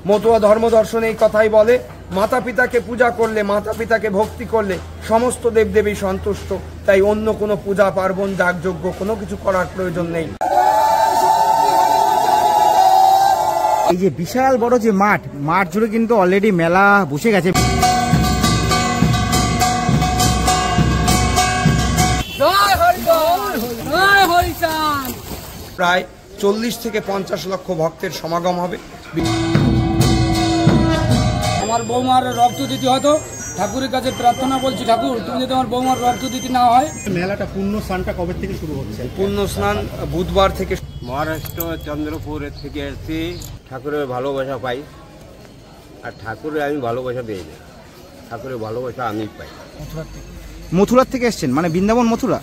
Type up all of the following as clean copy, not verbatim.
মতুয়া ধর্ম দর্শন এই কথাই বলে, মাতা পিতাকে পূজা করলে, মাতা পিতাকে ভক্তি করলে সমস্ত দেবদেবী সন্তুষ্ট। তাই অন্য কোনো পূজা পার্বণ যাগযজ্ঞ কোনো কিছু করার প্রয়োজন নেই। এই যে বিশাল বড় যে মাঠ জুড়ে কিন্তু অলরেডি মেলা বসে গেছে। প্রায় 40 থেকে 50 লক্ষ ভক্তের সমাগম হবে। আমার বৌমার রক্ত দিতে হতো, ঠাকুরের কাছে প্রার্থনা বলছি, ঠাকুর তুমি যদি আমার বৌমার রক্ত দিতে না হয়। মেলাটা পূর্ণ স্নানটা কবে থেকে শুরু হচ্ছে? পূর্ণ স্নান বুধবার থেকে। মহারাষ্ট্র চন্দ্রপুরের থেকে এসেছি, ঠাকুরের ভালোবাসা পাই, আর ঠাকুরের আমি ভালোবাসা দিই না, ঠাকুরের ভালোবাসা আমি পাই। মথুরার থেকে এসছেন, মানে বৃন্দাবন মথুরা?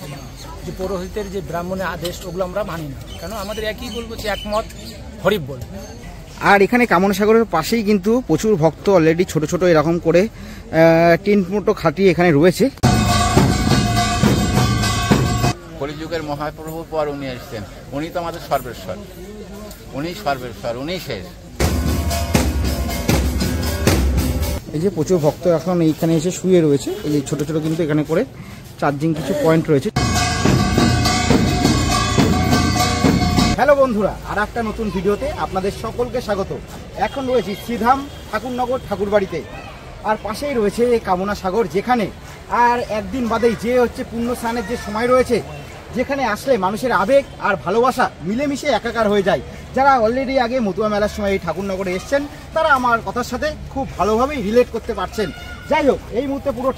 যে পুরোহিতের যে ব্রাহ্মণের আদেশ ওগুলো আমরা মানি না, কেন আমাদের একই বলবো যে একমত হরিব বল। আর এখানে কামনা সাগরের পাশেই কিন্তু প্রচুর ভক্ত অলরেডি ছোট ছোট এরকম করে টেন্ট মোটো খাটিয়ে এখানে রয়েছে। কলিযুগের মহাপ্রভুর পর উনি এসছেন, উনি তো আমাদের সর্বেশ্বর, উনি সর্বেশ্বর, উনি শেষ। এই যে প্রচুর ভক্ত এখন এইখানে এসে শুয়ে রয়েছে, এই যে ছোট ছোট কিন্তু এখানে করে চার্জিং কিছু পয়েন্ট রয়েছে। হ্যালো বন্ধুরা, আর একটা নতুন ভিডিওতে আপনাদের সকলকে স্বাগত। এখন রয়েছি শ্রীধাম ঠাকুরনগর ঠাকুরবাড়িতে, আর পাশেই রয়েছে এই কামনা সাগর, যেখানে আর একদিন বাদেই যে হচ্ছে পূর্ণ স্নানের যে সময় রয়েছে, যেখানে আসলে মানুষের আবেগ আর ভালোবাসা মিলেমিশে একাকার হয়ে যায়। যারা অলরেডি আগে মতুয়া মেলার সময় এই ঠাকুরনগরে এসছেন, তারা আমার কথার সাথে খুব ভালোভাবেই রিলেট করতে পারছেন। যাই হোক, এই মুহূর্তে পুরো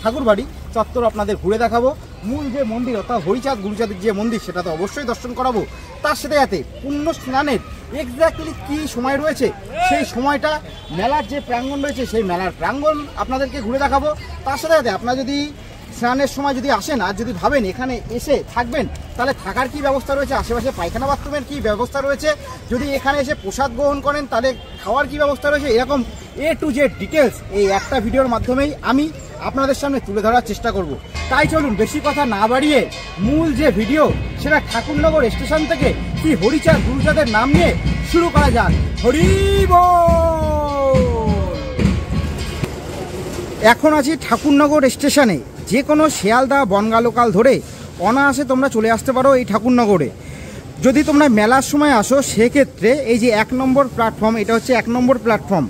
ঠাকুরবাড়ি চত্বর আপনাদের ঘুরে দেখাবো। মূল যে মন্দির অর্থাৎ হরিচাঁদ গুরুচাঁদের যে মন্দির, সেটা তো অবশ্যই দর্শন করাবো। তার সাথে সাথে পূর্ণ স্নানের এক্স্যাক্টলি কী সময় রয়েছে, সেই সময়টা মেলার যে প্রাঙ্গণ রয়েছে, সেই মেলার প্রাঙ্গণ আপনাদেরকে ঘুরে দেখাবো। তার সাথে সাথে আপনারা যদি স্নানের সময় যদি আসেন আর যদি ভাবেন এখানে এসে থাকবেন, তাহলে থাকার কি ব্যবস্থা রয়েছে, আশেপাশে পায়খানা বাথরুমের কি ব্যবস্থা রয়েছে, যদি এখানে এসে প্রসাদ গ্রহণ করেন তাহলে খাওয়ার কি ব্যবস্থা রয়েছে, এরকম A to Z ডিটেলস এই একটা ভিডিওর মাধ্যমেই আমি আপনাদের সামনে তুলে ধরার চেষ্টা করব। তাই চলুন বেশি কথা না বাড়িয়ে মূল যে ভিডিও, সেটা ঠাকুরনগর স্টেশন থেকে কি হরিচাঁদ গুরুচাঁদের নাম নিয়ে শুরু করা যাক। হরি বল। এখন আছি ঠাকুরনগর স্টেশনে। যে কোনো শিয়ালদা বনগা লোকাল ধরে অনায়াসে তোমরা চলে আসতে পারো এই ঠাকুরনগরে। যদি তোমরা মেলার সময় আসো, সেক্ষেত্রে এই যে 1 নম্বর প্ল্যাটফর্ম, এটা হচ্ছে 1 নম্বর প্ল্যাটফর্ম।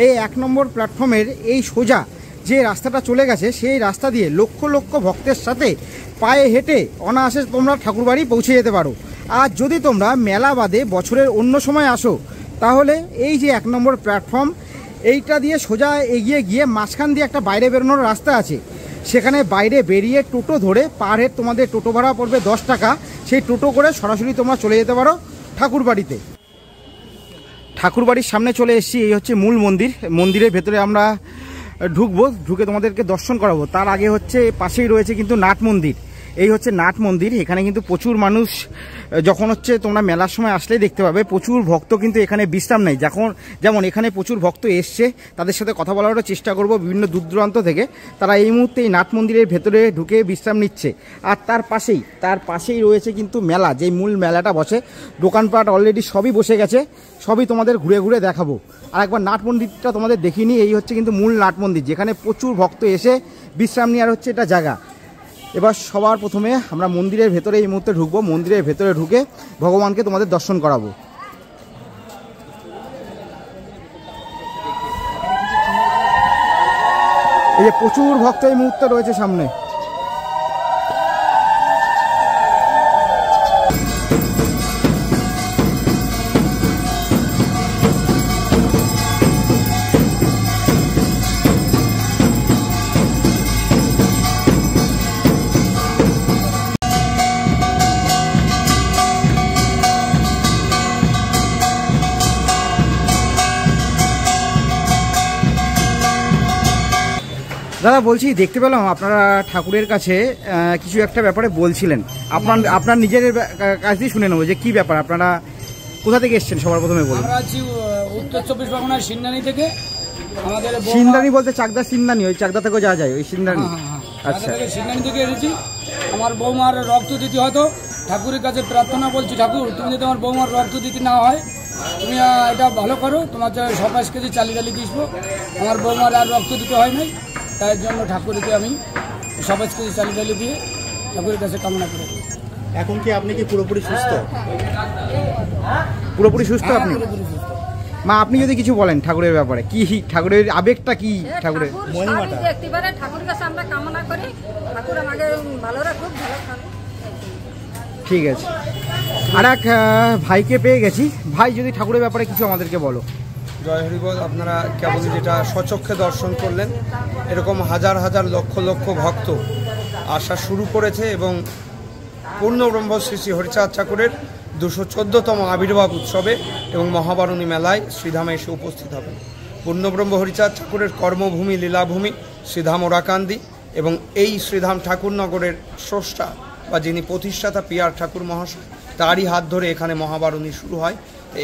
এই 1 নম্বর প্ল্যাটফর্মের এই সোজা যে রাস্তাটা চলে গেছে, সেই রাস্তা দিয়ে লক্ষ লক্ষ ভক্তের সাথে পায়ে হেঁটে অনায়াসে তোমরা ঠাকুরবাড়ি পৌঁছে যেতে পারো। আর যদি তোমরা মেলা বাদে বছরের অন্য সময় আসো, তাহলে এই যে 1 নম্বর প্ল্যাটফর্ম, এইটা দিয়ে সোজা এগিয়ে গিয়ে মাঝখান দিয়ে একটা বাইরে বেরোনোর রাস্তা আছে। সেখানে বাইরে বেরিয়ে টোটো ধরে পার হেড তোমাদের টোটো ভাড়া পড়বে 10 টাকা। সেই টোটো করে সরাসরি তোমরা চলে যেতে পারো ঠাকুরবাড়িতে। ঠাকুরবাড়ির সামনে চলে এসেছি। এই হচ্ছে মূল মন্দির। মন্দিরের ভেতরে আমরা ঢুকবো, ঢুকে তোমাদেরকে দর্শন করাবো। তার আগে হচ্ছে পাশেই রয়েছে কিন্তু নাট মন্দির। এই হচ্ছে নাট মন্দির। এখানে কিন্তু প্রচুর মানুষ, যখন হচ্ছে তোমরা মেলার সময় আসলেই দেখতে পাবে প্রচুর ভক্ত কিন্তু এখানে বিশ্রাম নেই। যেমন এখানে প্রচুর ভক্ত এসছে, তাদের সাথে কথা বলারও চেষ্টা করব বিভিন্ন দূর দূরান্ত থেকে। তারা এই মুহূর্তে এই নাট মন্দিরের ভেতরে ঢুকে বিশ্রাম নিচ্ছে। আর তার পাশেই রয়েছে কিন্তু মেলা, যেই মূল মেলাটা বসে। দোকানপাট অলরেডি সবই বসে গেছে, সবই তোমাদের ঘুরে ঘুরে দেখাবো। আর একবার নাট মন্দিরটা তোমাদের দেখিয়ে নিই। এই হচ্ছে কিন্তু মূল নাট মন্দির, যেখানে প্রচুর ভক্ত এসে বিশ্রাম নেওয়ার হচ্ছে এটা জায়গা। এবার সবার প্রথমে আমরা মন্দিরের ভেতরে এই মুহূর্তে ঢুকবো। মন্দিরের ভেতরে ঢুকে ভগবানকে তোমাদের দর্শন করাবো। এই যে প্রচুর ভক্ত এই মুহূর্তে রয়েছে সামনে। দাদা বলছি, দেখতে পেলাম আপনারা ঠাকুরের কাছে কিছু একটা ব্যাপারে বলছিলেন। আপনার নিজের কাছ দিয়ে শুনে নেবো যে কি ব্যাপার, আপনারা কোথা থেকে এসেছেন সবার প্রথমে বলুন। আমরা আছি উত্তর 24 পরগনার সিন্দানি থেকে। আমাদের সিন্দানি বলতে চাকদা সিন্দানি, ওই চাকদা থেকেও যাওয়া যায় ওই সিন্দানি? আচ্ছা, সিন্দানি থেকে এসেছি। আমার বৌমার রক্ত দিতে হতো, ঠাকুরের কাছে প্রার্থনা বলছি, ঠাকুর তুমি যদি আমার বৌমার রক্ত দিতে না হয় তুমি এটা ভালো করো, তোমার 27 কেজি চালি দিস। আমার বৌমার আর রক্ত দিতে হয় নাই, তাই জন্য ঠাকুরকে আমি 27 কেজি চালি দিয়ে ঠাকুরের কাছে কামনা করে। এখন কি আপনি কি পুরোপুরি সুস্থ? পুরোপুরি সুস্থ আপনি? মা, আপনি যদি কিছু বলেন ঠাকুরের ব্যাপারে, কি ঠাকুরের আবেগটা কি? ঠাকুরের মহিমাটা একবারে ঠাকুরের কাছে আমরা কামনা করি, ঠাকুর আমাকে ভালো রাখুক, ভালো থাকুক। ঠিক আছে। আর এক ভাইকে পেয়ে গেছি। ভাই, যদি ঠাকুরের ব্যাপারে কিছু আমাদেরকে বলো। জয় হরি বল। আপনারা কেবল যেটা স্বচক্ষে দর্শন করলেন, এরকম হাজার হাজার লক্ষ লক্ষ ভক্ত আসা শুরু করেছে এবং পূর্ণব্রহ্ম শ্রী শ্রী হরিচাঁদ ঠাকুরের 214তম আবির্ভাব উৎসবে এবং মহাবারণী মেলায় শ্রীধামে এসে উপস্থিত হবেন। পূর্ণব্রহ্ম হরিচাঁদ ঠাকুরের কর্মভূমি, লীলাভূমি শ্রীধাম ওরাকান্দি, এবং এই শ্রীধাম ঠাকুরনগরের স্রষ্টা বা যিনি প্রতিষ্ঠাতা পিয়ার ঠাকুর মহাশয়, তারই হাত ধরে এখানে মহাবারণী শুরু হয়।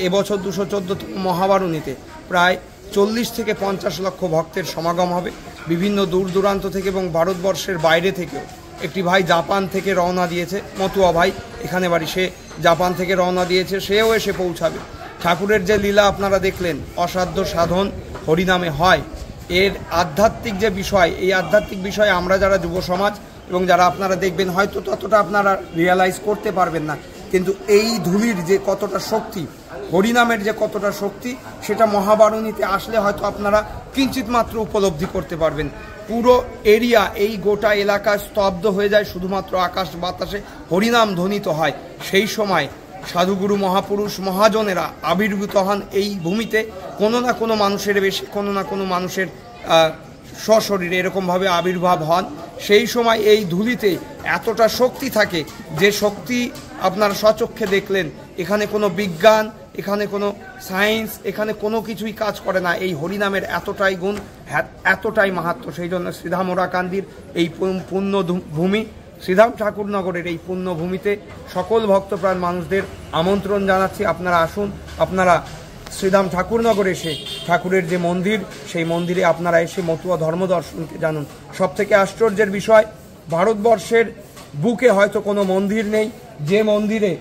এবছর 214তম মহাবারণীতে প্রায় 40 থেকে 50 লক্ষ ভক্তের সমাগম হবে। বিভিন্ন দূর দূরান্ত থেকে এবং ভারতবর্ষের বাইরে থেকেও একটি ভাই জাপান থেকে রওনা দিয়েছে, মতুয়া ভাই, এখানে বাড়ি, সে জাপান থেকে রওনা দিয়েছে, সেও এসে পৌঁছাবে। ঠাকুরের যে লীলা আপনারা দেখলেন, অসাধ্য সাধন হরিনামে হয়, এর আধ্যাত্মিক যে বিষয়, এই আধ্যাত্মিক বিষয়ে আমরা যারা যুব সমাজ এবং যারা আপনারা দেখবেন হয়তো ততটা আপনারা রিয়ালাইজ করতে পারবেন না, কিন্তু এই ধুলির যে কতটা শক্তি, হরিনামের যে কতটা শক্তি, সেটা মহাবারণীতে আসলে হয়তো আপনারা কিঞ্চিত মাত্র উপলব্ধি করতে পারবেন। পুরো এরিয়া, এই গোটা এলাকা স্তব্ধ হয়ে যায়, শুধুমাত্র আকাশ বাতাসে হরিনাম ধ্বনিত হয়। সেই সময় সাধুগুরু মহাপুরুষ মহাজনেরা আবির্ভূত হন এই ভূমিতে, কোনো না কোনো মানুষের বেশি, কোনো না কোনো মানুষের সশরীরে এরকমভাবে আবির্ভাব হন। সেই সময় এই ধুলিতে এতটা শক্তি থাকে, যে শক্তি আপনারা স্বচক্ষে দেখলেন। এখানে কোনো বিজ্ঞান, এখানে কোনো সায়েন্স, এখানে কোনো কিছুই কাজ করে না। এই হরিনামের এতটাই গুণ, এতটাই মাহাত্ম্য। সেই জন্য শ্রীধাম ওরাকান্দির এই পুণ্য ভূমি, শ্রীধাম ঠাকুরনগরের এই পুণ্যভূমিতে সকল ভক্তপ্রাণ মানুষদের আমন্ত্রণ জানাচ্ছি, আপনারা আসুন। আপনারা শ্রীধাম ঠাকুরনগরে এসে ঠাকুরের যে মন্দির, সেই মন্দিরে আপনারা এসে মতুয়া ধর্ম দর্শনকে জানুন। সবথেকে আশ্চর্যের বিষয়, ভারতবর্ষের বুকে হয়তো কোনো মন্দির নেই যে মন্দিরে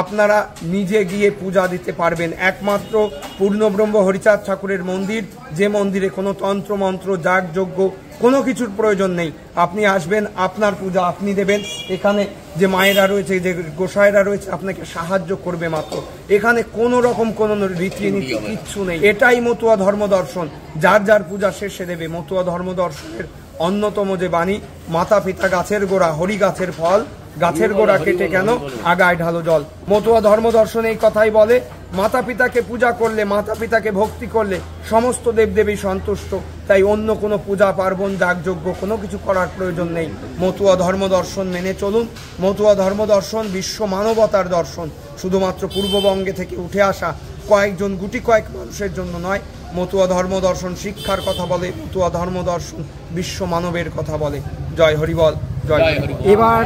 আপনারা নিজে গিয়ে পূজা দিতে পারবেন। একমাত্র পূর্ণব্রহ্ম হরিচাঁদ ঠাকুরের মন্দির, যে মন্দিরে কোনো তন্ত্র মন্ত্র, যাগযজ্ঞ কোনো কিছুর প্রয়োজন নেই। আপনি আসবেন, আপনার পূজা আপনি দেবেন। এখানে যে মায়েরা রয়েছে, যে গোসাইরা রয়েছে, আপনাকে সাহায্য করবে মাত্র। এখানে কোনো রকম কোনো রীতিনীতি কিচ্ছু নেই। এটাই মতুয়া ধর্ম দর্শন, যার যার পূজা শেষে দেবে। মতুয়া ধর্ম দর্শনের অন্যতম যে বাণী, মাতা পিতা গাছের গোড়া, হরি গাছের ফল, গাছের গোড়া কেটে কেন আগায় ঢালো জল। মতুয়া ধর্ম দর্শন এই কথাই বলে, মাতা পিতাকে পূজা করলে, মাতা পিতাকে ভক্তি করলে সমস্ত দেবদেবী সন্তুষ্ট। তাই অন্য কোনো পূজা পার্বণ, যাগযজ্ঞ কোনো কিছু করার প্রয়োজন নেই। মতুয়া ধর্ম দর্শন মেনে চলুন। মতুয়া ধর্ম দর্শন বিশ্ব মানবতার দর্শন, শুধুমাত্র পূর্ববঙ্গে থেকে উঠে আসা কয়েকজন গুটি কয়েক মানুষের জন্য নয়। মতুয়া ধর্ম দর্শন শিক্ষার কথা বলে, মতুয়া ধর্ম দর্শন বিশ্ব মানবের কথা বলে। জয় হরিবল, জয় হরি। এবার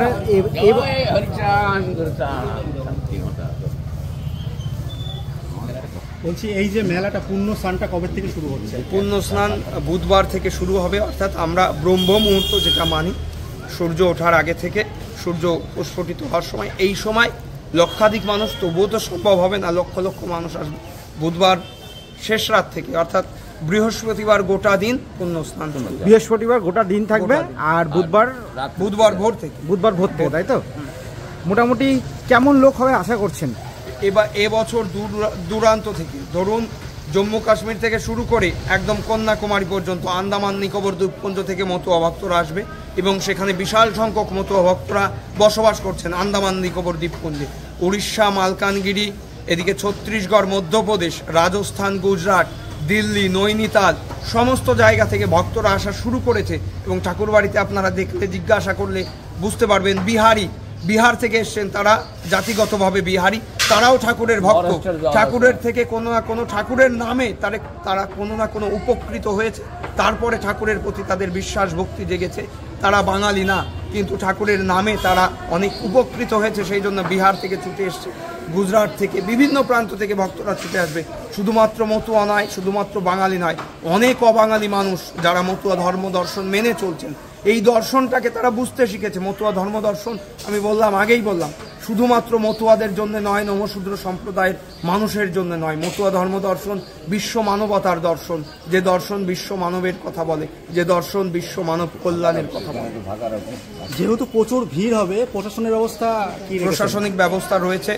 বলছি, এই যে মেলাটা, পুণ্য স্নানটা কবে থেকে শুরু হচ্ছে? পুণ্য স্নান বুধবার থেকে শুরু হবে, অর্থাৎ আমরা ব্রহ্ম মুহূর্ত যেটা মানি, সূর্য ওঠার আগে থেকে সূর্য প্রস্ফুটিত হওয়ার সময়, এই সময় লক্ষাধিক মানুষ, তবুও তো সম্ভব হবে না লক্ষ লক্ষ মানুষ আসবে। বুধবার শেষ রাত থেকে, অর্থাৎ বৃহস্পতিবার গোটা দিন পুণ্য স্নান, বৃহস্পতিবার গোটা দিন থাকবে, আর বুধবার ভোর থেকে, তাই তো? মোটামুটি কেমন লোক হবে আশা করছেন? এবার এবছর দূরান্ত থেকে, ধরুন জম্মু কাশ্মীর থেকে শুরু করে একদম কন্যাকুমারী পর্যন্ত, আন্দামান নিকোবর দ্বীপপুঞ্জ থেকে মতুয়া ভক্তরা আসবে এবং সেখানে বিশাল সংখ্যক মতুয়া ভক্তরা বসবাস করছেন আন্দামান নিকোবর দ্বীপপুঞ্জে। উড়িষ্যা, মালকানগিরি, এদিকে ছত্তিশগড়, মধ্যপ্রদেশ, রাজস্থান, গুজরাট, দিল্লি, নৈনিতাল, সমস্ত জায়গা থেকে ভক্তরা আসা শুরু করেছে। এবং ঠাকুরবাড়িতে আপনারা দেখলে, জিজ্ঞাসা করলে বুঝতে পারবেন, বিহার থেকে এসছেন, তারা জাতিগতভাবে বিহারি, তারাও ঠাকুরের ভক্ত। ঠাকুরের থেকে কোনো না কোনো, ঠাকুরের নামে তারা কোনো না কোনো উপকৃত হয়েছে, তারপরে ঠাকুরের প্রতি তাদের বিশ্বাস ভক্তি জেগেছে। তারা বাঙালি না, কিন্তু ঠাকুরের নামে তারা অনেক উপকৃত হয়েছে, সেই জন্য বিহার থেকে ছুটে এসছে, গুজরাট থেকে, বিভিন্ন প্রান্ত থেকে ভক্তরা ছুটে আসবে। শুধুমাত্র মতুয়া নয়, শুধুমাত্র বাঙালি নয়, অনেক অবাঙালি মানুষ যারা মতুয়া ধর্ম দর্শন মেনে চলছেন, এই দর্শনটাকে তারা বুঝতে শিখেছে। মতুয়া ধর্ম দর্শন, আমি আগেই বললাম, শুধুমাত্র মতুয়াদের জন্য নয়, নমশূদ্র সম্প্রদায়ের মানুষের জন্য নয়। মতুয়া ধর্ম দর্শন বিশ্ব মানবতার দর্শন, যে দর্শন বিশ্ব মানবের কথা বলে, যে দর্শন বিশ্ব মানব কল্যাণের কথা বলে। যেহেতু প্রচুর ভিড় হবে, প্রশাসনের ব্যবস্থা কি? প্রশাসনিক ব্যবস্থা রয়েছে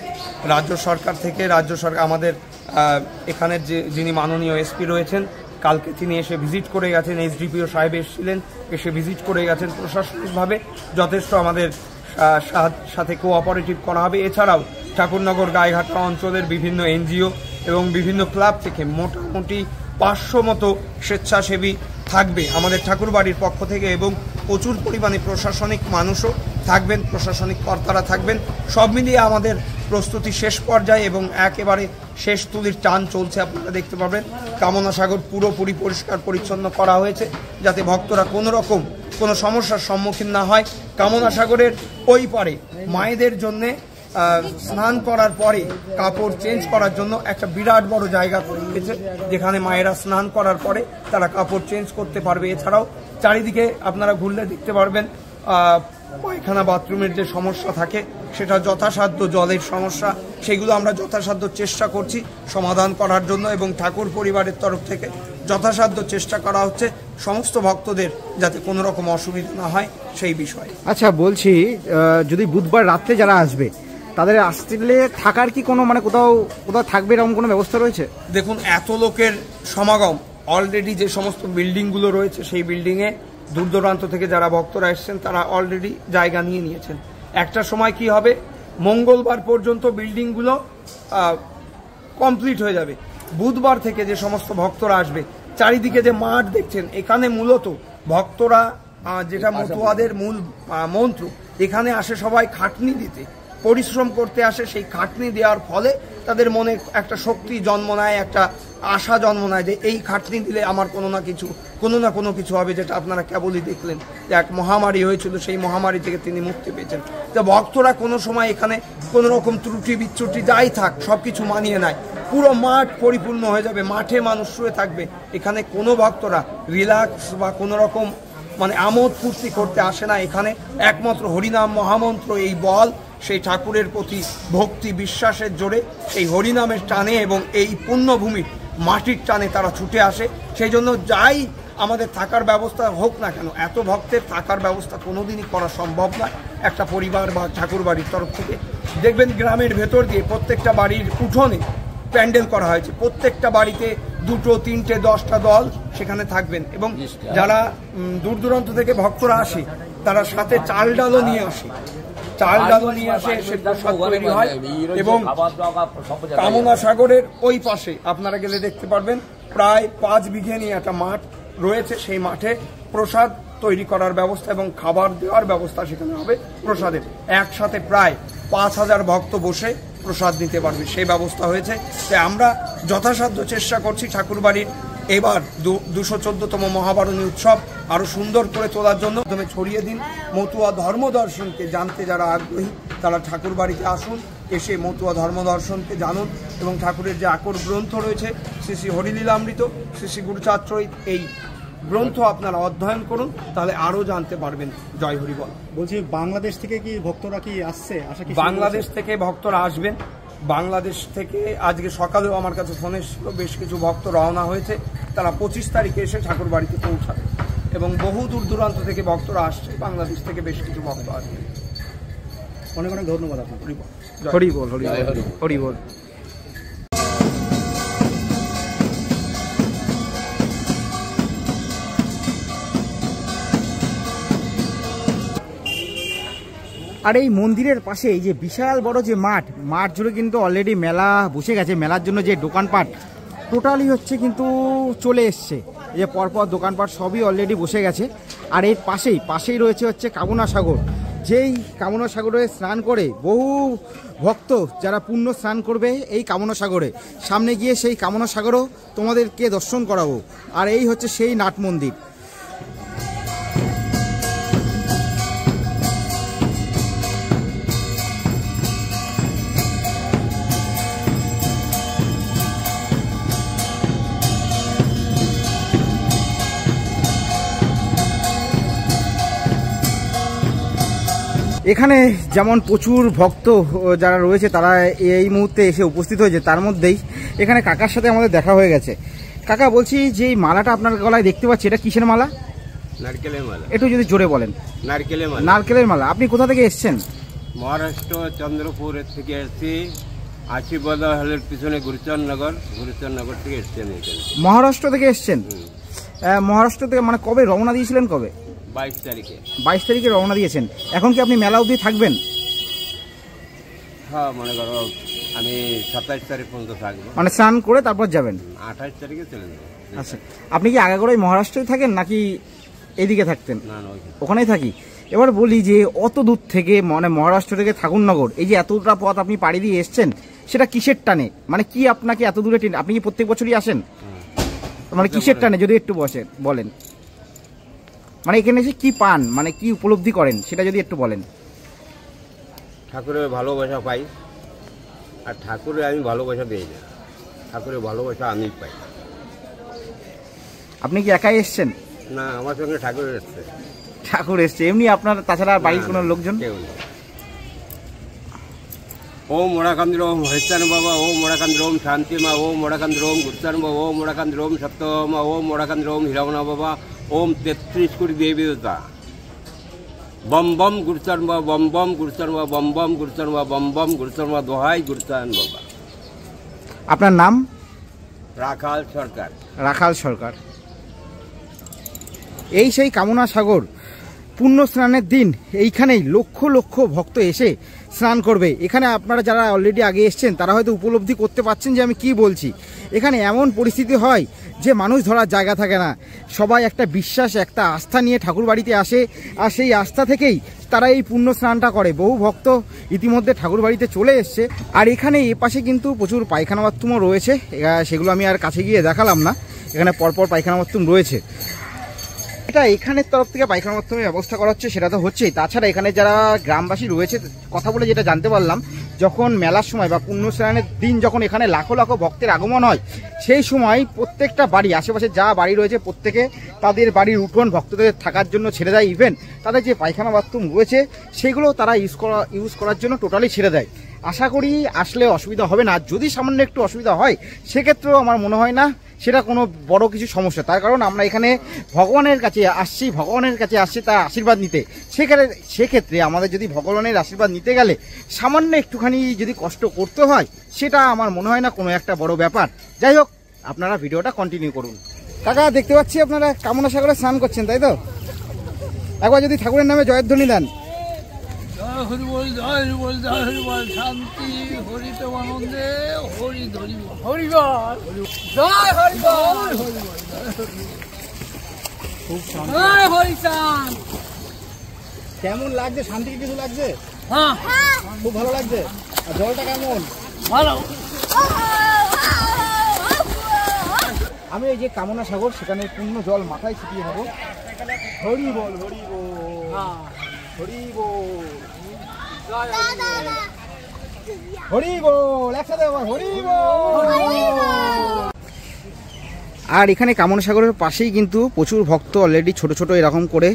রাজ্য সরকার থেকে। রাজ্য সরকার আমাদের এখানের যিনি মাননীয় এসপি রয়েছেন, কালকে তিনি এসে ভিজিট করে গেছেন। এসডিপিও সাহেব এসেছিলেন, এসে ভিজিট করে গেছেন। প্রশাসনিকভাবে যথেষ্ট আমাদের সাথে কোঅপারেটিভ করা হবে। এছাড়াও ঠাকুরনগর গাইঘাটা অঞ্চলের বিভিন্ন এনজিও এবং বিভিন্ন ক্লাব থেকে মোটামুটি 500 মতো স্বেচ্ছাসেবী থাকবে আমাদের ঠাকুরবাড়ির পক্ষ থেকে, এবং প্রচুর পরিমাণে প্রশাসনিক মানুষও থাকবেন, প্রশাসনিক কর্তারা থাকবেন। সব মিলিয়ে আমাদের প্রস্তুতি শেষ পর্যায়ে এবং একেবারে শেষ তুলির টান চলছে। আপনারা দেখতে পাবেন কামনা সাগর পুরোপুরি পরিষ্কার পরিচ্ছন্ন করা হয়েছে, যাতে ভক্তরা কোনো সমস্যার সম্মুখীন না হয়। কামনা সাগরের ওই পারে মায়েদের জন্যে স্নান করার পরে কাপড় চেঞ্জ করার জন্য একটা বিরাট বড় জায়গা করে দিয়েছে, যেখানে মায়েরা স্নান করার পরে তারা কাপড় চেঞ্জ করতে পারবে। এছাড়াও চারিদিকে আপনারা ঘুরলে দেখতে পারবেন পায়খানা বাথরুমের যে সমস্যা থাকে, সেটা যথাসাধ্য, জলের সমস্যা, সেগুলো আমরা যথাসাধ্য চেষ্টা করছি সমাধান করার জন্য, এবং ঠাকুর পরিবারের তরফ থেকে যথাসাধ্য চেষ্টা করা হচ্ছে সমস্ত ভক্তদের যাতে কোনো রকম অসুবিধা না হয় সেই বিষয়ে। আচ্ছা, বলছি যদি বুধবার রাত্রে যারা আসবে তাদের আসলে থাকার কি কোনো কোথাও থাকবে এরকম কোনো ব্যবস্থা রয়েছে? দেখুন, এত লোকের সমাগম, অলরেডি যে সমস্ত বিল্ডিংগুলো রয়েছে সেই বিল্ডিংয়ে দূর দূরান্ত থেকে যারা ভক্তরা এসছেন তারা অলরেডি জায়গা নিয়ে নিয়েছেন। একটা সময় কি হবে, মঙ্গলবার পর্যন্ত বিল্ডিংগুলো কমপ্লিট হয়ে যাবে। বুধবার থেকে যে সমস্ত ভক্তরা আসবে, চারিদিকে যে মাঠ দেখছেন, এখানে মূলত ভক্তরা, যেটা মতুয়াদের মূল মন্ত্র, এখানে আসে সবাই খাটনি দিতে, পরিশ্রম করতে আসে। সেই খাটনি দেওয়ার ফলে তাদের মনে একটা শক্তি জন্ম নেয়, একটা আশা জন্ম নেয় যে এই খাটনি দিলে আমার কোনো না কোনো কিছু হবে, যেটা আপনারা কেবলই দেখলেন যে এক মহামারী হয়েছিল, সেই মহামারী থেকে তিনি মুক্তি পেয়েছেন। তো ভক্তরা কোনো সময় এখানে কোনো রকম ত্রুটি বিচ্যুটি যাই থাক সব কিছু মানিয়ে নেয়। পুরো মাঠ পরিপূর্ণ হয়ে যাবে, মাঠে মানুষ শুয়ে থাকবে। এখানে কোনো ভক্তরা রিল্যাক্স বা কোনো রকম আমোদ ফুর্তি করতে আসে না। এখানে একমাত্র হরিনাম মহামন্ত্র এই বল, সেই ঠাকুরের প্রতি ভক্তি বিশ্বাসের জোরে, সেই হরিনামের টানে এবং এই পুণ্যভূমির মাটির টানে তারা ছুটে আসে। সেই জন্য যাই আমাদের থাকার ব্যবস্থা হোক না কেন, এত ভক্তের থাকার ব্যবস্থা কোনোদিনই করা সম্ভব নয় একটা পরিবার বা ঠাকুর বাড়ির তরফ থেকে। দেখবেন গ্রামের ভেতর দিয়ে প্রত্যেকটা বাড়ির উঠোনে প্যান্ডেল করা হয়েছে, প্রত্যেকটা বাড়িতে 2, 3, 10টা দল সেখানে থাকবেন। এবং যারা দূর দূরান্ত থেকে ভক্তরা আসে তারা সাথে চাল ডালও নিয়ে আসে, সে প্রসাদ তৈরি হয়। এবং কামনা সাগরের ওই পাশে আপনারা গেলে দেখতে পারবেন প্রায় 5 বিঘে নিয়ে একটা মাঠ রয়েছে, সেই মাঠে প্রসাদ তৈরি করার ব্যবস্থা এবং খাবার দেওয়ার ব্যবস্থা সেখানে হবে প্রসাদের। একসাথে প্রায় 5000 ভক্ত বসে প্রসাদ নিতে পারবে, সেই ব্যবস্থা হয়েছে। তাই আমরা যথাসাধ্য চেষ্টা করছি ঠাকুরবাড়ির এবার 214তম মহাবারণী উৎসব আরো সুন্দর করে তোলার জন্য। প্রথমে ছড়িয়ে দিন মতুয়া ধর্ম দর্শনকে জানতে যারা আগ্রহী তারা ঠাকুর বাড়িতে আসুন, এসে মতুয়া ধর্ম দর্শনকে জানুন এবং ঠাকুরের যে আকর গ্রন্থ রয়েছে শ্রী শ্রী হরিলীলামৃত, শ্রী শ্রী গুরুচাত্রয়িত, এই গ্রন্থ আপনারা অধ্যয়ন করুন, তাহলে আরো জানতে পারবেন। জয় হরি বল। বলছি, বাংলাদেশ থেকে কি ভক্তরা কি আসছে? বাংলাদেশ থেকে ভক্তরা আসবেন। বাংলাদেশ থেকে আজকে সকালেও আমার কাছে ফোন এসেছিল, বেশ কিছু ভক্ত রওনা হয়েছে, তারা 25 তারিখে এসে ঠাকুর বাড়িতে পৌঁছাবে। এবং বহু দূর দূরান্ত থেকে ভক্তরা আসছে, বাংলাদেশ থেকে বেশ কিছু ভক্ত আসবে। অনেক অনেক ধন্যবাদ আপনাকে। হরি বল, হরি বল, হরি বল। আর এই মন্দিরের পাশে এই যে বিশাল বড় যে মাঠ জুড়ে কিন্তু অলরেডি মেলা বসে গেছে। মেলার জন্য যে দোকানপাট টোটালি কিন্তু চলে এসছে, এই যে পরপর দোকানপাট সবই অলরেডি বসে গেছে। আর এর পাশেই রয়েছে কামনা সাগর, যেই কামনা সাগরে স্নান করে বহু ভক্ত যারা পুণ্য স্নান করবে এই কামনা সাগরে, সামনে গিয়ে সেই কামনা সাগরও তোমাদেরকে দর্শন করাবো। আর এই হচ্ছে সেই নাট মন্দির। এখানে যেমন প্রচুর ভক্ত যারা রয়েছে তারা এই মুহূর্তে এসে উপস্থিত হয়েছে, তার মধ্যেই এখানে কাকার সাথে আমাদের দেখা হয়ে গেছে। কাকা, বলছি যে এই মালাটা আপনার গলায় দেখতে পাচ্ছি, এটা কিসের মালা? নারকেলের মালা। একটু যদি জোরে বলেন। নারকেলের মালা। নারকেলের মালা। আপনি কোথা থেকে এসছেন? মহারাষ্ট্র চন্দ্রপুরের থেকে এসেছি। আশীর্বাদ হলের পিছনে গুরুচরনগর থেকে এসছেন এখানে। মহারাষ্ট্র থেকে এসছেন? মহারাষ্ট্র থেকে মানে কবে রওনা দিয়েছিলেন? কবে? 22 তারিখে। 22 তারিখে রওনা দিয়েছেন। এখন কি আপনি মেলা অবধি থাকবেন? হ্যাঁ, মনে করো আমি 27 তারিখ পর্যন্ত থাকবো। মানে স্নান করে তারপর যাবেন? 28 তারিখে চলে যাবো। আচ্ছা, আপনি কি আগাগোড়াই মহারাষ্ট্রেই থাকেন নাকি এদিকে থাকতেন? না, ওখানেই থাকি। এবার বলি যে অত দূর থেকে মানে মহারাষ্ট্র থেকে ঠাকুরনগর এই যে এতটা পথ আপনি পাড়ি দিয়ে এসছেন, সেটা কিসের টানে? মানে কি আপনাকে এত দূরে আপনি কি প্রত্যেক বছরই আসেন? মানে কিসের টানে যদি একটু বলেন। মানে এখানে এসে কি পান, মানে কি উপলব্ধি করেন সেটা যদি একটু বলেন। ঠাকুরের ভালোবাসা পাই, আর ঠাকুরের আমি ভালোবাসা দিই না, ঠাকুরের ভালোবাসা আমি পাই। আপনি কি একাই এসছেন? না, আমার সঙ্গে ঠাকুর এসছে। ঠাকুর এসছে এমনি, আপনার তাছাড়া বাড়ির কোনো লোকজন? কেউ নেই। ওম মোড়াকান্দ্র ওম হরিচান বাবা, ওম মোড়াকান্দ্র ওম শান্তি মা, ওম মোড়াকান্দ্র ওম গুরুচান বাবা, ওম মোড়াকান্দ্র ওম সপ্তমা, ওম মোড়াকান্দ্র ওম হিরামনা বাবা, ওম 33 কোটি দেবী দেবতা। বম বম গুরুচান বাবা, বম বম গুরুচান বাবা, বম বম গুরুচান বাবা, বম বম গুরুচান বাবা, দোহাই গুরুচান বাবা। আপনার নাম? রাখাল সরকার। রাখাল সরকার। এই সেই কামনা সাগর পুণ্য স্নানের দিন এইখানেই লক্ষ লক্ষ ভক্ত এসে স্নান করবে। এখানে আপনারা যারা অলরেডি আগে এসছেন তারা হয়তো উপলব্ধি করতে পারছেন যে আমি কি বলছি। এখানে এমন পরিস্থিতি হয় যে মানুষ ধরার জায়গা থাকে না, সবাই একটা বিশ্বাস একটা আস্থা নিয়ে ঠাকুর বাড়িতে আসে, আর সেই আস্থা থেকেই তারা এই পুণ্য স্নানটা করে। বহু ভক্ত ইতিমধ্যে ঠাকুর বাড়িতে চলে এসছে। আর এখানে এ পাশে কিন্তু প্রচুর পায়খানা বাথরুমও রয়েছে, সেগুলো আমি আর কাছে গিয়ে দেখালাম না। এখানে পরপর পায়খানা বাথরুম রয়েছে। এটা এখানের তরফ থেকে পায়খানা বাথরুমের ব্যবস্থা করা হচ্ছে, সেটা তো হচ্ছেই। তাছাড়া এখানে যারা গ্রামবাসী রয়েছে কথা বলে যেটা জানতে পারলাম, যখন মেলার সময় বা পুণ্য স্নানের দিন যখন এখানে লাখো লাখো ভক্তের আগমন হয়, সেই সময় প্রত্যেকটা বাড়ি আশেপাশে যা বাড়ি রয়েছে প্রত্যেকে তাদের বাড়ির উঠোন ভক্তদের থাকার জন্য ছেড়ে দেয়। ইভেন তাদের যে পায়খানা বাথরুম রয়েছে সেগুলো তারা ইউজ করার জন্য টোটালি ছেড়ে দেয়। আশা করি আসলে অসুবিধা হবে না। যদি সামান্য একটু অসুবিধা হয় সেক্ষেত্রেও আমার মনে হয় না সেটা কোনো বড় কিছু সমস্যা। তার কারণ আমরা এখানে ভগবানের কাছে আসছি তার আশীর্বাদ নিতে। সেক্ষেত্রে আমাদের যদি ভগবানের আশীর্বাদ নিতে গেলে সামান্য একটুখানি যদি কষ্ট করতে হয়, সেটা আমার মনে হয় না কোনো একটা বড় ব্যাপার। যাই হোক, আপনারা ভিডিওটা কন্টিনিউ করুন। কাকা, দেখতে পাচ্ছি আপনারা কামনা সাগরে স্নান করছেন, তাই তো? একবার যদি ঠাকুরের নামে জয়ধ্বনি দেন। জয় হরি বল, জয় হরি বল, জয় হরি বল, শান্তি হরিতে আনন্দে হরি ধরি হরি বল, জয় হরি বল, জয় হরি চান। কেমন লাগছে? শান্তি কিছু লাগছে? হ্যাঁ, খুব ভালো লাগছে। আর জলটা কেমন? ভালো। আমি এই যে কামনা সাগর, সেখানে পূর্ণ জল মাথায় ছিটিয়ে নেবো। হরি বল, হরি বল, হরি বল, হরি বল, একসাথে হরি বল। আর এখানে কামনা সাগরের পাশেই কিন্তু প্রচুর ভক্ত অলরেডি ছোট ছোট এরকম করে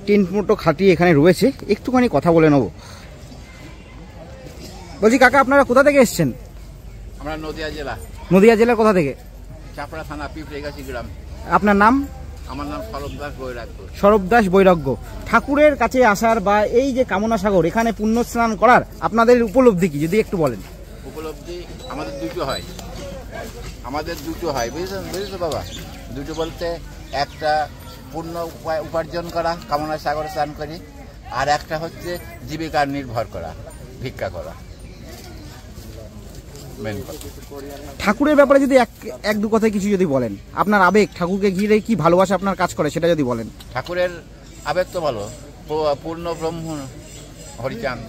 টেন্ট মোটো খাটিয়ে এখানে রয়েছে। একটুখানি কথা বলে নেবো। বলছি কাকা, আপনারা কোথা থেকে এসছেন? আমরা নদিয়া জেলা। নদিয়া জেলার কোথা থেকে? চাপড়া থানা, পিঁপড়েগাছি গ্রাম। আপনার নাম? আমার নাম সরব দাস বৈরাগ্য। সরব দাস বৈরাগ্য। ঠাকুরের কাছে আসার বা এই যে কামনা সাগর এখানে পুণ্য স্নান করার আপনাদের উপলব্ধি কি যদি একটু বলেন? উপলব্ধি আমাদের দুটো হয়, বুঝেছো বাবা? দুটো বলতে একটা পূর্ণ উপার্জন করা, কামনা সাগরে স্নান করি, আর একটা হচ্ছে জীবিকার নির্ভর করা, ভিক্ষা করা। ঠাকুরের ব্যাপারে যদি এক দু কথায় কিছু যদি বলেন, আপনার আবেগ, ঠাকুরকে ঘিরে কি ভালোবাসা আপনার কাজ করে সেটা যদি বলেন। ঠাকুরের আবেগ তো ভালো, পূর্ণ ব্রহ্ম হরিচাঁদ।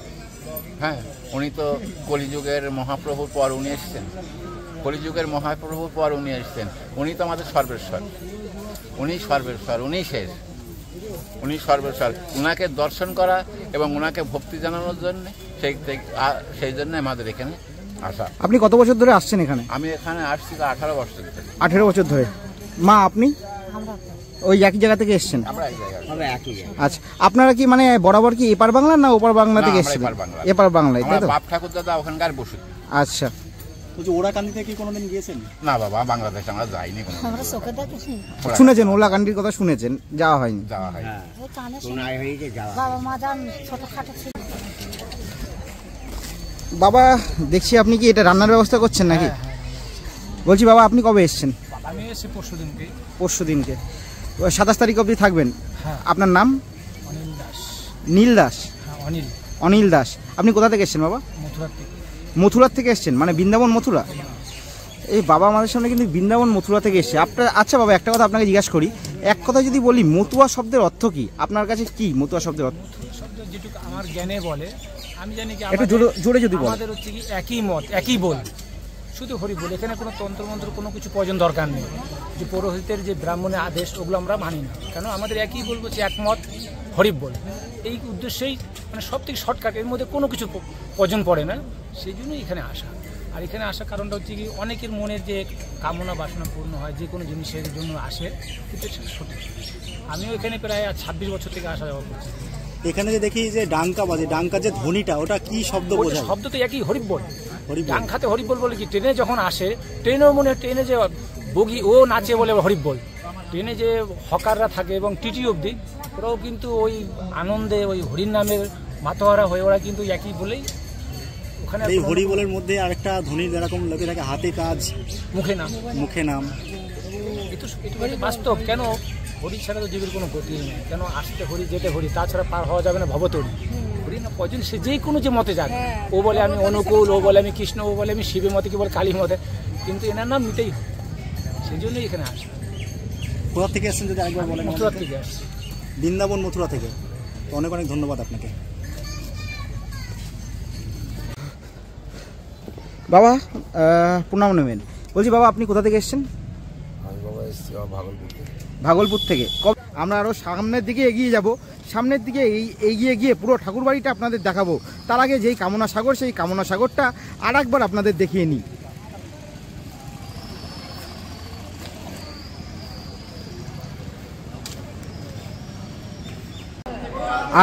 হ্যাঁ, উনি তো কলিযুগের মহাপ্রভুর পর উনি এসছেন। উনি তো আমাদের সর্বেশ্বর, উনি শেষ, উনি সর্বেশ্বর। উনাকে দর্শন করা এবং উনাকে ভক্তি জানানোর জন্য সেই জন্য আমাদের এখানে আসা। আপনি কত বছর ধরে আসছেন এখানে? আমি এখানে আসছি 18 বছর ধরে। 18 বছর ধরে। মা, আপনি? ওই একই জায়গা থেকে এসছেন? আমরা এক জায়গায়। আচ্ছা, আপনারা কি মানে বরাবর কি এপার বাংলা না ওপার বাংলা থেকে এসছেন? এপার বাংলায়, তাই তো? বাপ ঠাকুর দাদা ওখানকার বসু। আচ্ছা, বলছি ওরাকান্দি থেকে কোনোদিন গিয়েছেন? না বাবা, বাংলাদেশ আমরা যাইনি কোনো। শুনেছেন ওলাকান্দির কথা, শুনেছেন, যাওয়া হয়নি? যাওয়া হয়। বাবা দেখছি আপনি কি এটা রান্নার ব্যবস্থা করছেন নাকি? বলছি বাবা, আপনি কবে এসছেন? আমি এসেছি পরশুদিনকে। পরশুদিনকে। 27 তারিখ অবধি থাকবেন? হ্যাঁ। আপনার নাম? অনিল দাস। নীল দাস? অনিল। অনিল দাস। আপনি কোথা থেকে এসছেন বাবা? মথুরা থেকে। মথুরার থেকে এসছেন, মানে বৃন্দাবন মথুরা? এই বাবা আমাদের সামনে কিন্তু বৃন্দাবন মথুরা থেকে এসছে। আপনার, আচ্ছা বাবা একটা কথা আপনাকে জিজ্ঞাসা করি, এক কথা যদি বলি, মতুয়া শব্দের অর্থ কি আপনার কাছে? কি মতুয়া শব্দের অর্থ? শব্দ যেটুকু আমার জ্ঞানে বলে, আমি জানি কি একটু জোরে যদি বলেন। আমাদের হচ্ছে কি একই মত, একই বল, শুধু হরি বল। এখানে কোনো তন্ত্রমন্ত্র কোনো কিছু প্রয়োজন দরকার নেই। যে পুরোহিতের যে ব্রাহ্মণের আদেশ ওগুলো আমরা মানি না, কেন আমাদের একই বলবো যে একমত হরি বল। এই উদ্দেশ্যেই মানে সব থেকে শর্টকাট, এর মধ্যে কোনো কিছু প্রয়োজন পড়ে না, সেই জন্যই এখানে আসা। আর এখানে আসার কারণটা হচ্ছে কি অনেকের মনের যে কামনা বাসনা পূর্ণ হয়, যে কোনো জিনিসের জন্য আসে, কিন্তু সেটা সঠিক। আমিও এখানে প্রায় 26 বছর থেকে আসা যাওয়া করছি। এখানে যে দেখি যে ডাঙ্কা বাজে, ডাঙ্কার যে ধ্বনিটা, ওটা কি শব্দ বোঝায়? শব্দ তো একই, হরিবল। হরিবল। ডাংখাতে হরিবল বলে কি, ট্রেনে যখন আসে, ট্রেনের মনে ট্রেনে যে বগি ও নাচে বলে হরিবল। ট্রেনে যে হকাররা থাকে এবং টিটি অবধি, ওরাও কিন্তু ওই আনন্দে ওই হরির নামের মাতোহারা হয়ে ওরা কিন্তু একই বলেই ওখানে। এই হরিবলের মধ্যে আরেকটা ধ্বনির যেরকম লোকে থাকে, হাতে কাজ, মুখে নাম, মুখে নাম। এটা বাস্তব। কেন হরি ছাড়া তো জীবের কোনো গতি নেই। কেন আসতে হরি, যেতে হরি, তাছাড়া পার হওয়া যাবে না ভবতরি। হরি না প্রয়োজন, সে যে কোনো যে মতে যাবে। ও বলে আমি অনুকূল, ও বলে আমি কৃষ্ণ, ও বলে আমি শিবের মতে, কি বলে কালী মতে, কিন্তু এনার নাম নিতেই হবে। সেই জন্যই এখানে আসে। কোথা থেকে এসেছেন যদি আরেকবার বলেন? মথুরা থেকে আসছে। বৃন্দাবন মথুরা থেকে। তো অনেক অনেক ধন্যবাদ আপনাকে। বাবা প্রণাম নেবেন। বলছি বাবা, আপনি কোথা থেকে এসেছেন? আমি বাবা এসেছি ভাগলপুর থেকে। ভাগলপুর থেকে। আমরা আরও সামনের দিকে এগিয়ে যাব, সামনের দিকে এগিয়ে গিয়ে পুরো ঠাকুরবাড়িটা আপনাদের দেখাবো। তার আগে যেই কামনা সাগর, সেই কামনা সাগরটা আর একবার আপনাদের দেখিয়ে নিই।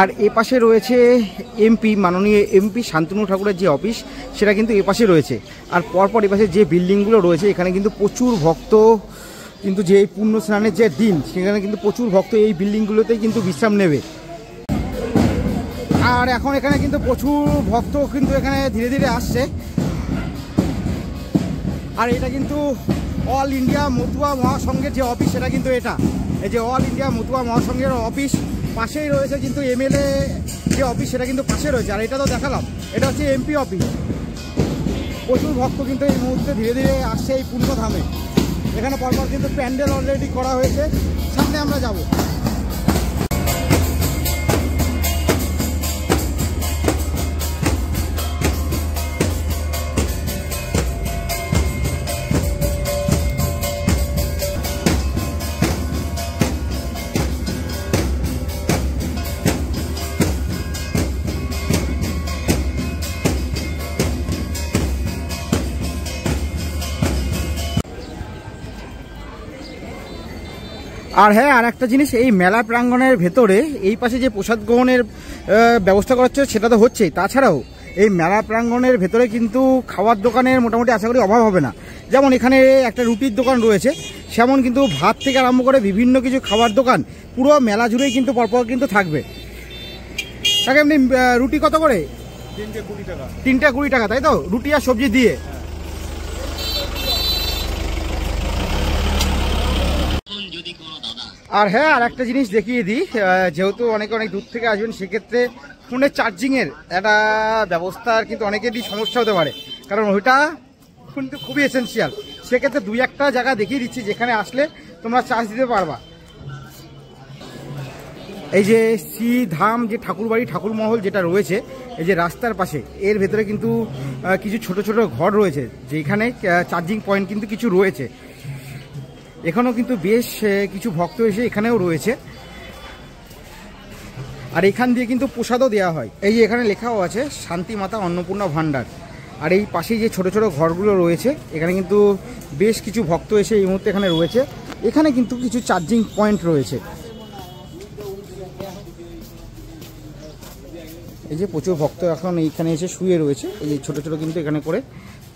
আর এ পাশে রয়েছে এমপি, মাননীয় এমপি শান্তনু ঠাকুরের যে অফিস, সেটা কিন্তু এ পাশে রয়েছে। আর পরপর এ পাশে যে বিল্ডিংগুলো রয়েছে, এখানে কিন্তু প্রচুর ভক্ত, কিন্তু যে পুণ্য স্নানের যে দিন, সেখানে কিন্তু প্রচুর ভক্ত এই বিল্ডিংগুলোতেই কিন্তু বিশ্রাম নেবে। আর এখন এখানে কিন্তু প্রচুর ভক্ত কিন্তু এখানে ধীরে ধীরে আসছে। আর এটা কিন্তু অল ইন্ডিয়া মতুয়া মহাসংঘের যে অফিস, সেটা কিন্তু এটা, এই যে অল ইন্ডিয়া মতুয়া মহাসংঘের অফিস। পাশেই রয়েছে কিন্তু এমএলএ যে অফিস, সেটা কিন্তু পাশে রয়েছে। আর এটা তো দেখালাম, এটা হচ্ছে এমপি অফিস। প্রচুর ভক্ত কিন্তু এই মুহূর্তে ধীরে ধীরে আসছে এই পুণ্যধামে। এখানে পরপর কিন্তু প্যান্ডেল অলরেডি করা হয়েছে, সামনে আমরা যাব। আর হ্যাঁ, আর একটা জিনিস, এই মেলা প্রাঙ্গণের ভেতরে এই পাশে যে প্রসাদ গ্রহণের ব্যবস্থা করা হচ্ছে, সেটা তো হচ্ছেই। তাছাড়াও এই মেলা প্রাঙ্গণের ভেতরে কিন্তু খাওয়ার দোকানের মোটামুটি আশা করি অভাব হবে না। যেমন এখানে একটা রুটির দোকান রয়েছে, সেমন কিন্তু ভাত থেকে আরম্ভ করে বিভিন্ন কিছু খাবার দোকান পুরো মেলা জুড়েই কিন্তু পরপর কিন্তু থাকবে। তাকে এমনি রুটি কত করে? 3টে 20 টাকা। 3টে 20 টাকা, তাই তো? রুটি আর সবজি দিয়ে। আর হ্যাঁ, আর একটা জিনিস দেখিয়ে দিই, যেহেতু অনেক দূর থেকে আসবেন, সেক্ষেত্রে ফোনের চার্জিংয়ের একটা ব্যবস্থার কিন্তু অনেকেরই সমস্যা হতে পারে, কারণ ওইটা কিন্তু খুবই এসেন্সিয়াল। সেক্ষেত্রে 2-1টা জায়গা দেখিয়ে দিচ্ছি যেখানে আসলে তোমরা চার্জ দিতে পারবা। এই যে শ্রীধাম যে ঠাকুরবাড়ি, ঠাকুরমহল যেটা রয়েছে, এই যে রাস্তার পাশে, এর ভেতরে কিন্তু কিছু ছোট ছোট ঘর রয়েছে, যেখানে চার্জিং পয়েন্ট কিন্তু কিছু রয়েছে। এখানেও কিন্তু বেশ কিছু ভক্ত এসে এখানেও রয়েছে। আর এখান দিয়ে কিন্তু প্রসাদও দেওয়া হয়। এই যে এখানে লেখাও আছে শান্তি মাতা অন্নপূর্ণা ভাণ্ডার। আর এই পাশেই যে ছোট ছোট ঘরগুলো রয়েছে, এখানে কিন্তু বেশ কিছু ভক্ত এসে এই মুহূর্তে এখানে রয়েছে। এখানে কিন্তু কিছু চার্জিং পয়েন্ট রয়েছে। এই যে প্রচুর ভক্ত এখন এইখানে এসে শুয়ে রয়েছে, এই যে ছোট ছোট কিন্তু এখানে করে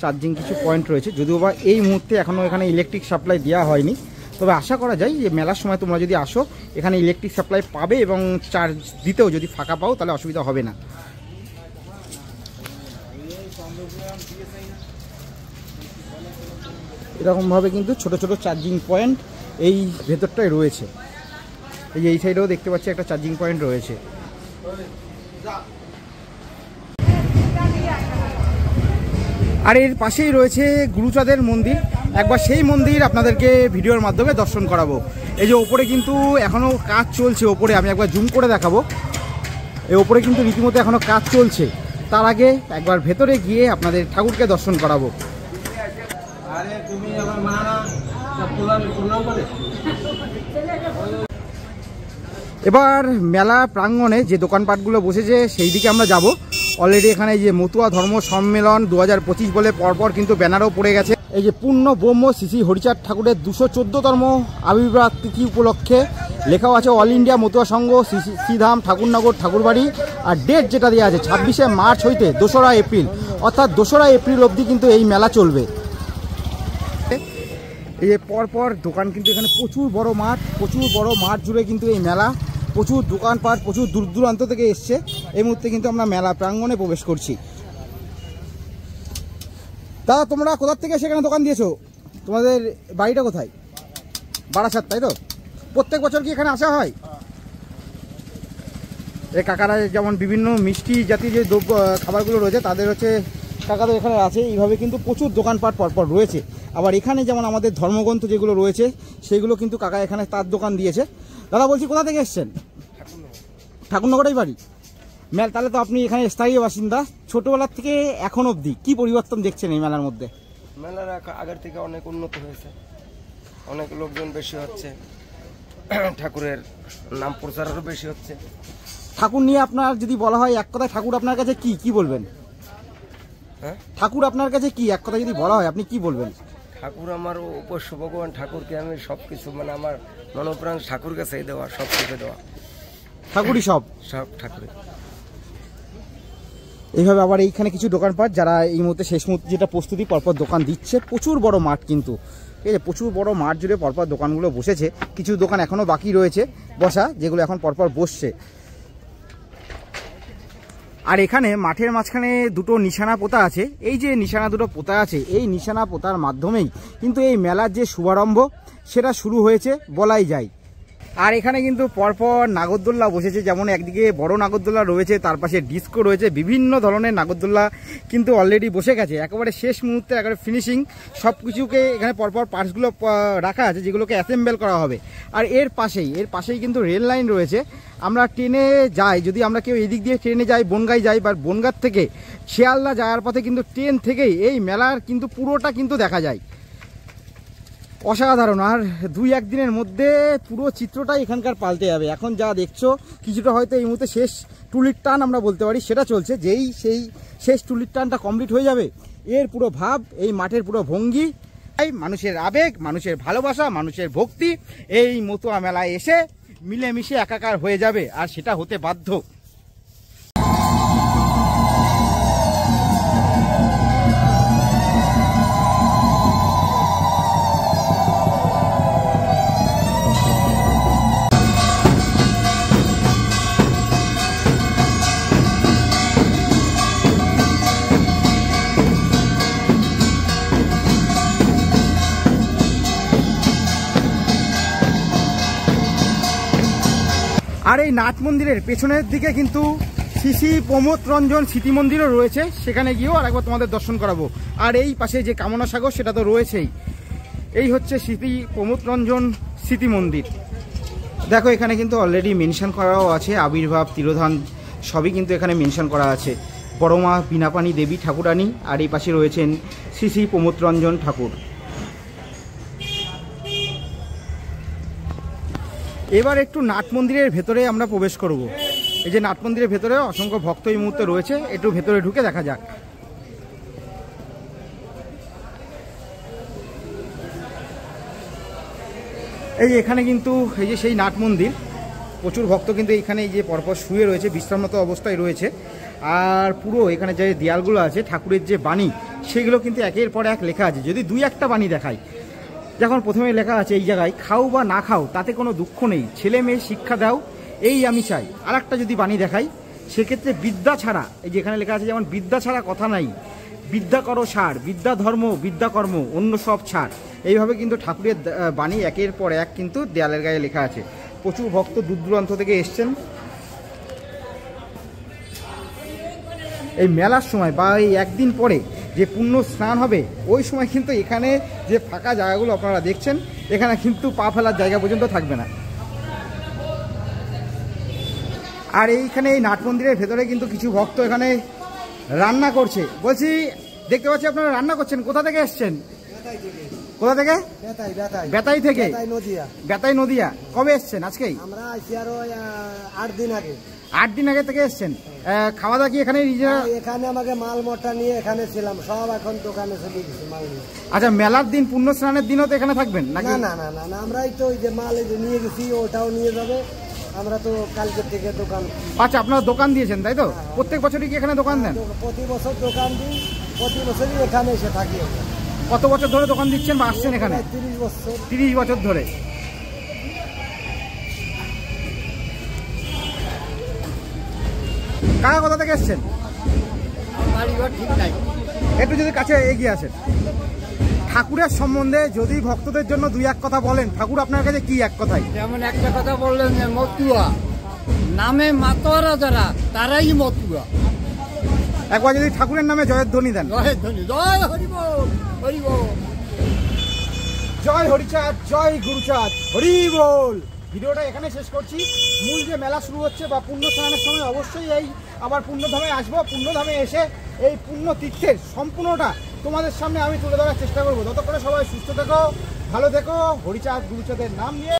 চার্জিং কিছু পয়েন্ট রয়েছে। যদিও বা এই মুহূর্তে এখনও এখানে ইলেকট্রিক সাপ্লাই দেওয়া হয়নি, তবে আশা করা যায় যে মেলার সময় তোমরা যদি আসো এখানে ইলেকট্রিক সাপ্লাই পাবে এবং চার্জ দিতেও যদি ফাঁকা পাও তাহলে অসুবিধা হবে না। এরকমভাবে কিন্তু ছোট ছোট চার্জিং পয়েন্ট এই ভেতরটায় রয়েছে। এই যে এই সাইডেও দেখতে পাচ্ছি একটা চার্জিং পয়েন্ট রয়েছে। আর এর পাশেই রয়েছে গুরুচাঁদের মন্দির। একবার সেই মন্দির আপনাদেরকে ভিডিওর মাধ্যমে দর্শন করাবো। এই যে ওপরে কিন্তু এখনও কাজ চলছে, ওপরে আমি একবার জুম করে দেখাবো। এই ওপরে কিন্তু রীতিমতো এখনও কাজ চলছে। তার আগে একবার ভেতরে গিয়ে আপনাদের ঠাকুরকে দর্শন করাবো। এবার মেলা প্রাঙ্গণে যে দোকানপাটগুলো বসেছে সেই দিকে আমরা যাব। অলরেডি এখানে যে মতুয়া ধর্ম সম্মেলন 2025 বলে পরপর কিন্তু ব্যানারও পড়ে গেছে। এই যে পূর্ণ ব্রহ্ম শ্রী শ্রী হরিচাঁদ ঠাকুরের 214তম আবির্ভাব তিথি উপলক্ষে লেখাও আছে অল ইন্ডিয়া মতুয়া সংঘ শ্রীধাম ঠাকুরনগর ঠাকুরবাড়ি। আর ডেট যেটা দেওয়া আছে 26শে মার্চ হইতে 2রা এপ্রিল, অর্থাৎ 2রা এপ্রিল অবধি কিন্তু এই মেলা চলবে। এই যে পরপর দোকান কিন্তু এখানে প্রচুর বড় মাঠ জুড়ে কিন্তু এই মেলা, প্রচুর দোকানপাট, প্রচুর দূর দূরান্ত থেকে এসছে। এই মুহূর্তে কিন্তু আমরা মেলা প্রাঙ্গণে প্রবেশ করছি। দাদা, তোমরা কোথা থেকে সেখানে দোকান দিয়েছো? তোমাদের বাড়িটা কোথায়? বারাসাত, তাই তো? প্রত্যেক বছর কি এখানে আসা হয়? এই কাকারা যেমন বিভিন্ন মিষ্টি জাতীয় যে খাবারগুলো রয়েছে তাদের হচ্ছে কাকাদের এখানে আছে। এইভাবে কিন্তু প্রচুর দোকানপাট পরপর রয়েছে। আবার এখানে যেমন আমাদের ধর্মগ্রন্থ যেগুলো রয়েছে সেগুলো কিন্তু কাকা এখানে তার দোকান দিয়েছে। দাদা বলছি, কোথা থেকে এসছেন? ঠাকুরনগরেই বাড়ি। তাহলে তো আপনি এখানে স্থায়ী বাসিন্দা। ছোটবেলার থেকে এখন অবধি কি পরিবর্তন দেখছেন এই মেলার মধ্যে? মেলার আগের থেকে অনেক উন্নত হয়েছে, অনেক লোকজন বেশি হচ্ছে, ঠাকুরের নাম প্রচারও বেশি হচ্ছে। ঠাকুর নিয়ে আপনার যদি বলা হয় এক কথায়, ঠাকুর আপনার কাছে কি বলবেন? হ্যাঁ, ঠাকুর আপনার কাছে কি এক কথা যদি বলা হয় আপনি কি বলবেন? ঠাকুর আমার উপাস্য ভগবান। ঠাকুরকে আমি সব কিছু, মানে আমার মনোপ্রাণ ঠাকুর কাছেই দেওয়া, সব কিছু দেওয়া, ঠাকুরই সব ঠাকুরের। এইভাবে আবার এইখানে কিছু দোকানপাট যারা এই মুহূর্তে শেষ মুহূর্তে যেটা প্রস্তুতি পরপর দোকান দিচ্ছে। প্রচুর বড় মাঠ কিন্তু, ঠিক আছে, প্রচুর বড় মাঠ জুড়ে পরপর দোকানগুলো বসেছে। কিছু দোকান এখনও বাকি রয়েছে বসা, যেগুলো এখন পরপর বসছে। আর এখানে মাঠের মাঝখানে দুটো নিশানা পোতা আছে। এই যে নিশানা দুটো পোতা আছে, এই নিশানা পোতার মাধ্যমেই কিন্তু এই মেলার যে শুভারম্ভ সেটা শুরু হয়েছে বলাই যায়। আর এখানে কিন্তু পরপর নাগরদোল্লা বসেছে। যেমন একদিকে বড় নাগরদোল্লা রয়েছে, তার পাশে ডিস্কো রয়েছে, বিভিন্ন ধরনের নাগরদোল্লা কিন্তু অলরেডি বসে গেছে। একেবারে শেষ মুহূর্তে একেবারে ফিনিশিং সব কিছুকে এখানে পরপর পার্টসগুলো রাখা আছে, যেগুলোকে অ্যাসেম্বল করা হবে। আর এর পাশেই কিন্তু রেল লাইন রয়েছে। আমরা ট্রেনে যাই, যদি আমরা কেউ এদিক দিয়ে ট্রেনে যাই, বনগাঁয় যাই, বা বনগাঁ থেকে শিয়ালদা যাওয়ার পথে কিন্তু ট্রেন থেকেই এই মেলার কিন্তু পুরোটা কিন্তু দেখা যায়। অসাধারণ। আর 2-1 দিনের মধ্যে পুরো চিত্রটাই এখানকার পাল্টে যাবে। এখন যা দেখছো কিছুটা হয়তো এই মুহূর্তে শেষ টুলির টান আমরা বলতে পারি, সেটা চলছে। যেই সেই শেষ টুলির টানটা কমপ্লিট হয়ে যাবে, এর পুরো ভাব, এই মাঠের পুরো ভঙ্গি, মানুষের আবেগ, মানুষের ভালোবাসা, মানুষের ভক্তি এই মতুয়া মেলায় এসে মিলেমিশে একাকার হয়ে যাবে। আর সেটা হতে বাধ্য। আর এই নাট মন্দিরের পেছনের দিকে কিন্তু শ্রী শ্রী প্রমোদ রঞ্জন স্মৃতি মন্দিরও রয়েছে। সেখানে গিয়েও আরেকবার তোমাদের দর্শন করাবো। আর এই পাশে যে কামনা সাগর সেটা তো রয়েছেই। এই হচ্ছে শ্রী প্রমোদ রঞ্জন স্মৃতি মন্দির। দেখো এখানে কিন্তু অলরেডি মেনশন করাও আছে, আবির্ভাব, তিরোধান সবই কিন্তু এখানে মেনশন করা আছে। বড়মা বীণাপাণি দেবী ঠাকুরানী, আর এই পাশে রয়েছেন শ্রী শ্রী প্রমোদ রঞ্জন ঠাকুর। এবার একটু নাট মন্দিরের ভেতরে আমরা প্রবেশ করব। এই যে নাট মন্দিরের ভেতরে অসংখ্য ভক্ত এই মুহূর্তে রয়েছে, একটু ভেতরে ঢুকে দেখা যাক। এই যে এখানে কিন্তু এই যে সেই নাট মন্দির, প্রচুর ভক্ত কিন্তু এখানে এই যে পরপর শুয়ে রয়েছে, বিশ্রামরত অবস্থায় রয়েছে। আর পুরো এখানে যে দেয়ালগুলো আছে ঠাকুরের যে বাণী সেগুলো কিন্তু একের পর এক লেখা আছে। যদি দুই একটা বাণী দেখাই, যখন প্রথমে লেখা আছে এই জায়গায়, খাও বা না খাও তাতে কোনো দুঃখ নেই, ছেলে মেয়ে শিক্ষা দাও এই আমি চাই। আর একটা যদি বাণী দেখাই সেক্ষেত্রে বিদ্যা ছাড়া, এই যে এখানে লেখা আছে যেমন বিদ্যা ছাড়া কথা নাই, বিদ্যা করো সার, বিদ্যা ধর্ম বিদ্যা কর্ম অন্য সব ছাড়। এইভাবে কিন্তু ঠাকুরের বাণী একের পর এক কিন্তু দেয়ালের গায়ে লেখা আছে। প্রচুর ভক্ত দূর দূরান্ত থেকে এসছেন। এই মেলার সময় বা এই একদিন পরে যে পুণ্য স্নান হবে ওই সময় কিন্তু এখানে যে ফাঁকা জায়গাগুলো আপনারা দেখছেন, এখানে কিন্তু পা ফেলার জায়গা পর্যন্ত থাকবে না। আর এইখানে এই নাট মন্দিরের ভেতরে কিন্তু কিছু ভক্ত এখানে রান্না করছে। বলছি দেখতে পাচ্ছি আপনারা রান্না করছেন, কোথা থেকে এসছেন? কোথা থেকে? বেতাই থেকে। বেতাই নদিয়া। কবে এসছেন? আজকেই? আমরা আইছি আরো 8 দিন আগে। 8 দিন আগে থেকে এসছেন। খাওয়া দাওয়া কি এখানে? এখানে আমাকে মাল মটা নিয়ে এখানে ছিলাম, সব এখন দোকানে চলে গেছে মাল নিয়ে। আচ্ছা, মেলার দিন পুণ্য স্নানের দিনও তো এখানে থাকবেন নাকি? না না না না, আমরাই তো ওই যে মাল নিয়ে গেছি ওটাও নিয়ে যাবে। আমরা তো কালকে থেকে দোকান। আচ্ছা, আপনারা দোকান দিয়েছেন তাই তো? প্রত্যেক বছরই কি এখানে দোকান দেন? প্রতি বছর দোকান দিই, প্রতি বছরই এখানে এসে থাকি। কত বছর ধরে দোকান দিচ্ছেন বা আসছেন এখানে? 30 বছর। 30 বছর ধরে। কারা কোথা থেকে এসছেন? ঠিক নাই, একটু যদি কাছে এগিয়ে আসেন। ঠাকুরের সম্বন্ধে যদি ভক্তদের জন্য দুই এক কথা বলেন, ঠাকুর আপনার কাছে কি এক কথাই? যেমন একটা কথা বললেন যে মতুয়া, নামে মাতোয়ারা যারা তারাই মতুয়া। একবার যদি ঠাকুরের নামে জয়ধ্বনি দেন। জয় হরিবোল, হরিবোল। জয় হরিচাঁদ, জয় গুরুচাঁদ, হরিবোল। ভিডিওটা এখানে শেষ করছি। মূল যে মেলা শুরু হচ্ছে বা পুণ্য স্নানের সময় অবশ্যই এই আবার পুণ্যধামে আসবো। পুণ্যধামে এসে এই পুণ্য তীর্থের সম্পূর্ণটা তোমাদের সামনে আমি তুলে ধরার চেষ্টা করবো। ততক্ষণে সবাই সুস্থ থেকো, ভালো থেকো, হরিচাঁদ গুরুচাঁদের নাম নিয়ে।